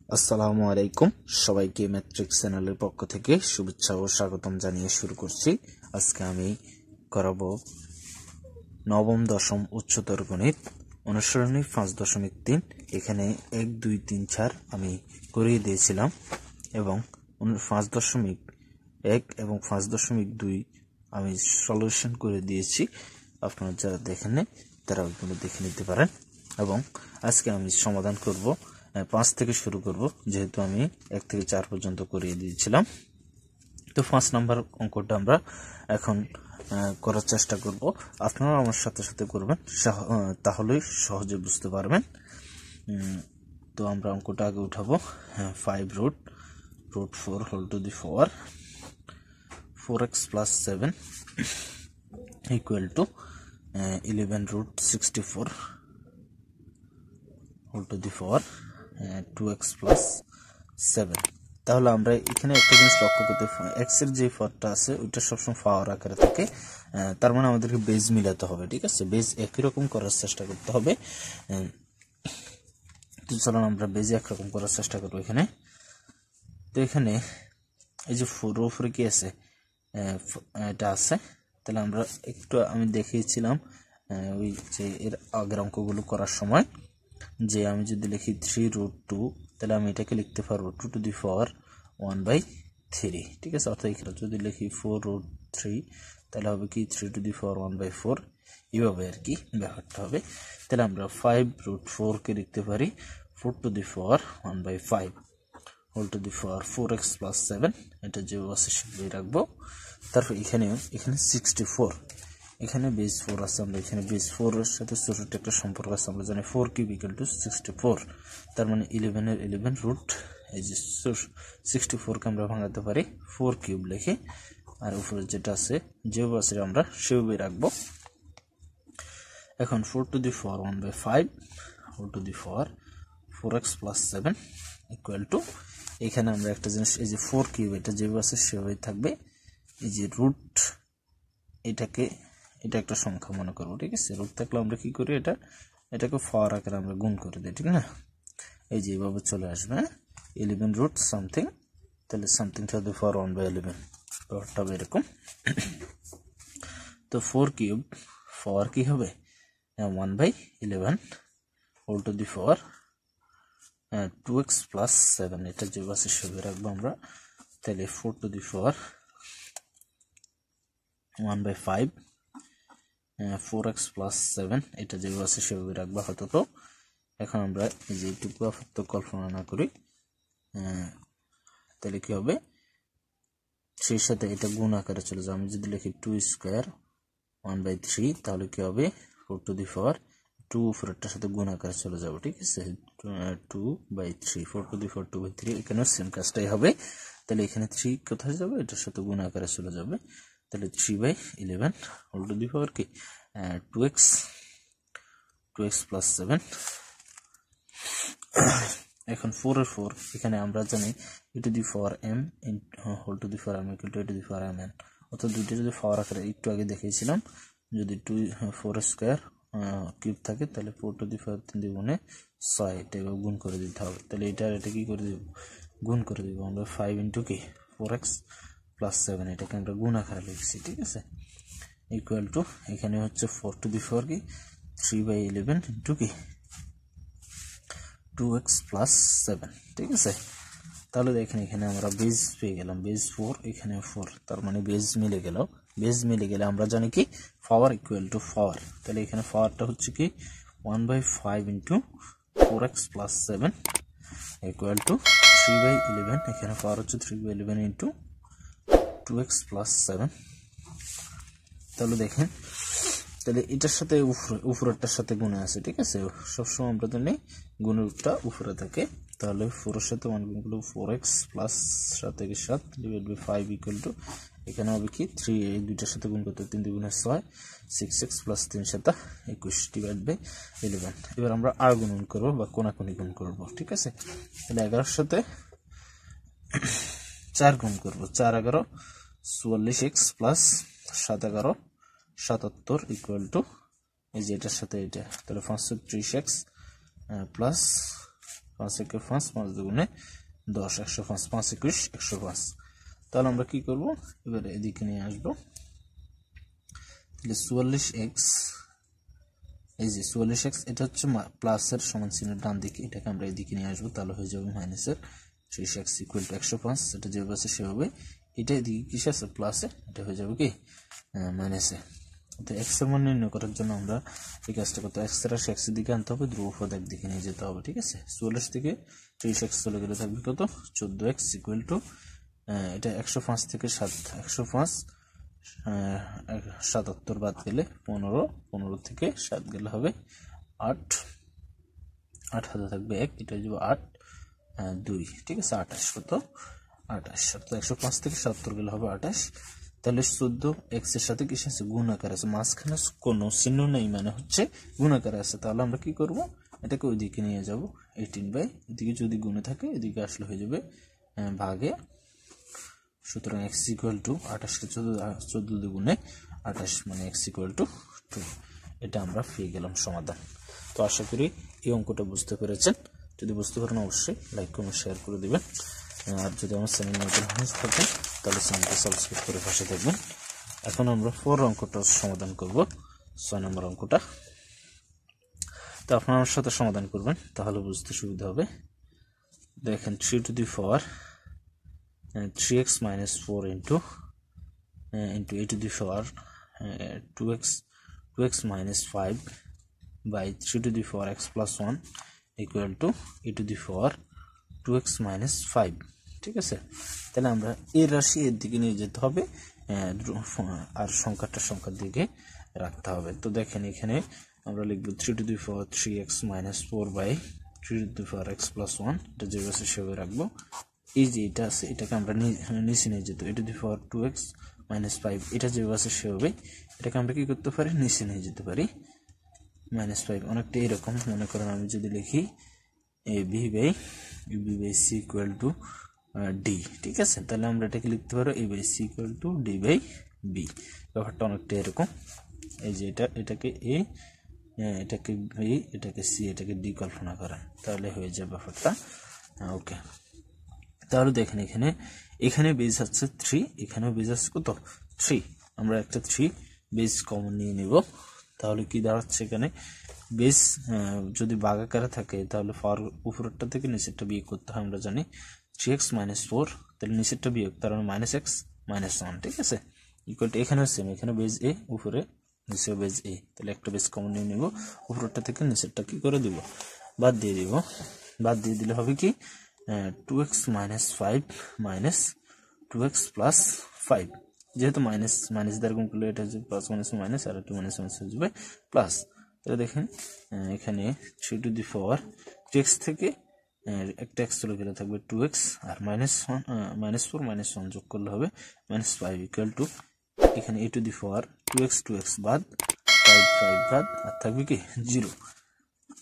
আসসালামু আলাইকুম সবাইকে ম্যাট্রিক্স চ্যানেলের পক্ষ থেকে শুভেচ্ছা ও স্বাগতম জানিয়ে শুরু করছি। আজকে আমি করাবো নবম দশম উচ্চতর গণিত অনুসরণী 5.3। এখানে 1 2 3 4 আমি করিয়ে দিয়েছিলাম এবং 5.1 এবং 5.2 আমি সলিউশন করে দিয়েছি। আপনারা যারা দেখেন তারা ওইগুলো দেখে নিতে পারেন। এবং আজকে আমি সমাধান করব 5 থেকে শুরু করব, যেহেতু আমি 1 থেকে 4 পর্যন্ত করিয়ে দিয়েছিলাম। তো 5 নাম্বার অঙ্কটা আমরা এখন করার চেষ্টা করব। আপনারা আমার সাথে সাথে করবেন, তাহলেই সহজে বুঝতে পারবেন। তো আমরা অঙ্কটা আগে উঠাবো। 5 root 4 whole to the 4 4x plus 7 equal to 11 root 64 whole to the 4 2x plus 7। তাহলে আমরা এখানে একটা জিনিস লক্ষ্য করতে, x এর যে ফরটা আছে ওইটা সবসময় পাওয়ার আকারে থাকে, তার মানে আমাদেরকে বেজ মিলাতে হবে। ঠিক আছে, বেজ একই রকম করার চেষ্টা করতে হবে। তো চলুন আমরা বেজ একরকম করার চেষ্টা করবো এখানে। তো এখানে এই যে 4 উপরে কি আছে, এটা আছে। তাহলে আমরা একটু আমি দেখিয়েছিলাম ওই যে এর আগের অঙ্কগুলো করার সময়, যে আমি যদি লিখি 3 root 2, তাহলে আমি এটাকে লিখতে পারবো 2 to the power 1/3। ঠিক আছে, অর্থাৎ এখানে যদি লিখি 4 root 3, তাহলে হবে কি 3 to the power 1/4। এইভাবে আর কি ব্যাপারটা হবে। তাহলে আমরা 5 root 4 কে লিখতে পারি 4 to the power 1/5 whole to the power 4x plus 7। এটা যে আছে সেটাই রাখবো। তারপর এখানে 64, এখানে বেস 4 আছে, আমরা এখানে বেস 4 এর সাথে ছোট একটা সম্পর্ক আছে। আমরা জানি 4 কিউব ইকুয়াল টু 64, তার মানে 11 এর 11 রুট, এই যে 64 কে আমরা ভাঙাতে পারি 4 কিউব লিখে, আর উপরে যেটা আছে যেভাবে আছে আমরা সেভাবে রাখবো। এখন 4 to the power 1/5 whole to the power 4x plus 7 equal to, এখানে আমরা একটা জিনিস, এই যে 4 কিউব এটা যেভাবে আছে সেভাবেই থাকবে। এই যে রুট, এটা একটা সংখ্যা মনে করবো। ঠিক আছে, রুট থাকলে আমরা কি করি, এটাকে পাওয়ার আকারে আমরা গুণ করে দিই। ঠিক না, এই যে এইভাবে চলে আসবে 11 রুট সামথিং, তাহলে সামথিং টু দি পাওয়ার 1/11 ব্যাপারটা হবে এরকম। তো 4 কিউব পাওয়ার কি হবে 1/11 whole to the power 2x plus 7। এটা যে আছে সেভাবে রাখবো আমরা। তাহলে 4 to the power 1/5 4x plus 7, এটা যে আছে সেভাবে রাখবো আপাতত। এখন আমরা এই যে এইটুকু আপাতত কল্পনা না করি, তাহলে কি হবে, সেই সাথে এটা গুণ আকারে চলে যাবে। আমি যদি লিখি 2 স্কোয়ার 1/3, তাহলে কি হবে 4 to the power 2 উপরেরটার সাথে গুণ আকারে চলে যাবে। ঠিক আছে, 2/3 4 to the power 2/3, এখানেও সেম কাজটাই হবে। তাহলে এখানে 3 কোথায় যাবে, এটার সাথে গুণ আকারে চলে যাবে। তাহলে 3/11 হোল টু দি পাওয়ার কি 2x plus 7। এখন 4 এর 4 এখানে আমরা জানি e to the power m whole to the power m equal to e to the power mn, অর্থাৎ দুইটা যদি পাওয়ার আকারে একটু আগে দেখিয়েছিলাম, যদি 4 স্কোয়ার কিউব থাকে তাহলে 4 to the power 3 গুণে 6, এটা গুণ করে দিতে হবে। তাহলে এটা কি করে দিব, গুণ করে দিব আমরা 5 ইন্টু কি 4x plus 7, এটাকে আমরা গুণ আকারে লিখছি। ঠিক আছে, ইকুয়াল টু এখানে হচ্ছে 4 to the power কি 3/11 ইন্টু কি 2x plus 7। ঠিক আছে, তাহলে দেখেন এখানে আমরা বেজ পেয়ে গেলাম, বেজ 4, এখানে 4, তার মানে বেজ মিলে গেল। বেজ মিলে গেলে আমরা জানি কি পাওয়ার ইকুয়াল টু পাওয়ার। তাহলে এখানে পাওয়ারটা হচ্ছে কি 1/5 into 4x plus 7 equal to 3/11, এখানে পাওয়ার হচ্ছে 3/11 ইন্টু 2x plus 7। তাহলে দেখেন, তাহলে এটার সাথে উপরেরটার সাথে গুণে আছে। ঠিক আছে, সবসময় আমরা জানি গুণেরটা উপরে থাকে। তাহলে 4 এর সাথে 1 গুণ করলে 4x প্লাস 7 থেকে 7 ডিভাইড বাই 5 ইকুয়াল টু, এখানে হবে কি 3, এই দুইটার সাথে গুণ করতে 3 2 6 6x প্লাস 3 7 21 ডিভাইড বাই 11। এবার আমরা আর গুণন করবো বা কোনাকুনি গুণ করবো। ঠিক আছে, তাহলে 11 এর সাথে 4 গুণ করবো, 4 11 44x প্লাস 7 11 77 ইকুয়াল টু, এই যে এটার সাথে এটা, তাহলে 530x প্লাস 5 একে 5, 5 দুগুণে 10, 105, 5 21 105। তাহলে আমরা কি করব, এবারে এদিকে নিয়ে আসবো। তাহলে 44x, এই যে 44x, এটা হচ্ছে প্লাসের সমান চিহ্নের ডান দিকে, এটাকে আমরা এদিকে নিয়ে আসবো, তাহলে হয়ে যাবে মাইনাসের 30x ইকুয়াল টু 105। এটা যেভাবে আছে সেভাবে, এটা এদিকে কিসে আছে, প্লাসে, এটা হয়ে যাবে কি মাইনাসে। তো x এর মান নির্ণয় করার জন্য আমরা এই কাজটা করতে, x এর রাশি x এর দিকে আনতে হবে, ধ্রুবপদ একদিকে নিয়ে যেতে হবে, ঠিক আছে। 44 থেকে 30x চলে গেলে থাকবে কত, 14x ইকুয়াল টু, এটা 105 থেকে 105 77 বাদ গেলে 15, 15 থেকে 7 গেলে হবে 8, 8 হাতে থাকবে 1, এটা হয়ে যাবে 8 2, ঠিক আছে। 28, কত 28, তো 105 থেকে 77 গেলে হবে 28। তাহলে 14x এর সাথে কি আছে, গুণাকার আছে, মাঝখানে কোনো চিহ্ন নেই, মানে হচ্ছে গুণাকার আছে। তাহলে আমরা কি করব, এটাকে ওইদিকে নিয়ে যাব, 18 এদিকে যদি গুণে থাকে এদিকে আসলে হয়ে যাবে ভাগে। সুতরাং x ইকুয়াল টু 28 কে 14 দুগুণে 28, মানে x ইকুয়াল টু 2। এটা আমরা পেয়ে গেলাম সমাধান। তো আশা করি এই অঙ্কটা বুঝতে পেরেছেন। যদি বুঝতে পারেন অবশ্যই লাইক কমেন্ট শেয়ার করে দিবেন। আর যদি আমার চ্যানেল নতুন হয়ে থাকে তাহলে চ্যানেলটা সাবস্ক্রাইব করে পাশে থাকবেন। এখন আমরা 4 অঙ্কটা সমাধান করব, 6 নম্বর অঙ্কটা। তো আপনারা আমার সাথে সমাধান করবেন, তাহলে বুঝতে সুবিধা হবে। দেখেন 3 two the power 3x minus 4 into a to the power 2x minus 5 by 3 to the power x plus 1 equal to a to the power 2x minus 5, ঠিক আছে। তাহলে আমরা এর রাশি এর দিকে নিয়ে যেতে হবে, আর সংখ্যার দিকে রাখতে হবে। তো দেখেন এখানে আমরা লিখব 3 to the power 3x minus 4 by 3 to the power x plus 1, এটা যেভাবে সেভাবে রাখবো। এই যে এটা আছে, এটাকে আমরা নিচে নিয়ে যেতে, a to the power 2x minus 5, এটা যেভাবে আছে সেভাবে এটাকে আমরা কি করতে পারি, নিচে নিয়ে যেতে পারি, -5। অনেকটা এরকম মনে করেন আমি যদি লিখি ab by c equal to d, ঠিক আছে। তাহলে আমরা এটাকে লিখতে পারো a by c equal to d by b। ব্যাপারটা অনেকটা এরকম, এই যে এটাকে a, এটাকে b, এটাকে c, এটাকে d কল্পনা করেন, তাহলে হয়ে যাবে ব্যাপারটা। ওকে, তাহলে দেখেন এখানে বেজ হচ্ছে 3, এখানেও বেজ আছে কত 3, আমরা একটা 3 বেজ কমন নিয়ে নিব। তাহলে কি দাঁড়াচ্ছে, এখানে বেজ যদি ভাগাকারে থাকে তাহলে উপরেরটা থেকে নিচেরটা বিয়োগ করতে হয়, আমরা জানি 3x minus 4, তাহলে নিচেরটা বিয়োগ, তার মানে -x minus 1, ঠিক আছে। ইকুয়াল টু এখানেও সেম, এখানে বেজ a, উপরে নিচে বেজ a, তাহলে একটা বেজ কমন নিয়ে নিব, উপরেরটা থেকে নিচেরটা কি করে দিব, বাদ দিয়ে দিব। বাদ দিয়ে দিলে হবে কি 2x minus 5 minus 2x plus 5, যেহেতু মাইনাস মাইনাস দ্বারা গুণ করলে এটা হচ্ছে প্লাস মাইনাস মাইনাস, আর একটু মাইনাস মাইনাস হয়ে যাবে প্লাস। তাহলে দেখেন এখানে 3 to the power 3x থেকে একটা x চলে গেলে থাকবে 2x, আর -4 -1 যোগ করলে হবে -5 ইকুয়াল টু, এখানে a to the power 2x বাদ 5 বাদ, আর থাকবে কি 0।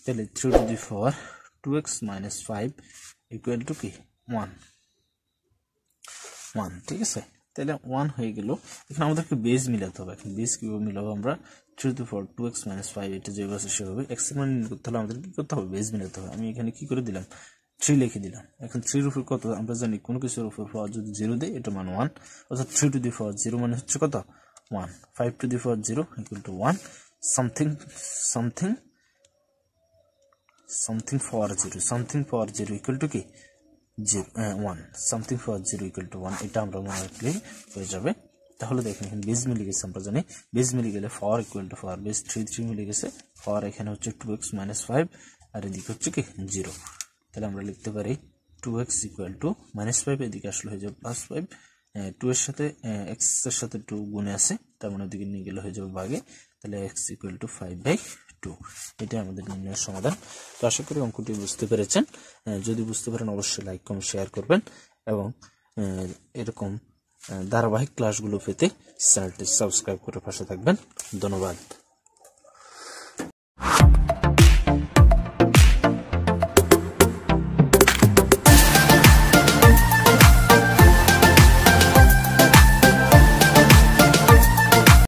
তাহলে 3 to the power 2x minus 5 equal to কি 1, ঠিক আছে। তাহলে 1 হয়ে গেল। এখানে আমাদেরকে বেজ মিলাতে হবে। এখন বেজ কিভাবে মিলাবো, আমরা 3 to the power 2x minus 5, এটা যেভাবে আছে সেভাবে x এর মান নির্ণয় করতে হলে আমাদের কি করতে হবে, বেজ মিলাতে হবে। আমি এখানে কি করে দিলাম, 3 লিখে দিলাম। এখন 3 এর উপর কত, আমরা জানি কোনো কিছুর উপর পাওয়ার যদি 0 দেয় এটা মান 1, অর্থাৎ 3 to the power 0 মানে হচ্ছে কত 1, 5 to the power 0 equal to 1, something for 0 equal to কি 1, something for 0 equal to 1, এটা আমরা মনে রাখলে হয়ে যাবে। তাহলে দেখেন এখানে বেজ মিলে গেছে, আমরা জানি বেজ মিলে গেলে for equal to for, base 3 মিলে গেছে, for এখানে হচ্ছে 2x minus 5, আর এদিকে হচ্ছে কি 0। তাহলে আমরা লিখতে পারি 2x equal to -5, এদিকে আসলে হয়ে যাবে +5, 2 এর সাথে x এর সাথে 2 গুণে আছে, তার মানে এদিকে নিয়ে গেলে হয়ে যাবে ভাগে, তাহলে x equal to 5/2, এটা আমাদের নির্ণয়ের সমাধান। তো আশা করি অঙ্কটি বুঝতে পেরেছেন। যদি বুঝতে পারেন অবশ্যই লাইক কমেন্ট শেয়ার করবেন, এবং এরকম ধারাবাহিক ক্লাসগুলো পেতে চ্যানেলটি সাবস্ক্রাইব করে পাশে থাকবেন। ধন্যবাদ।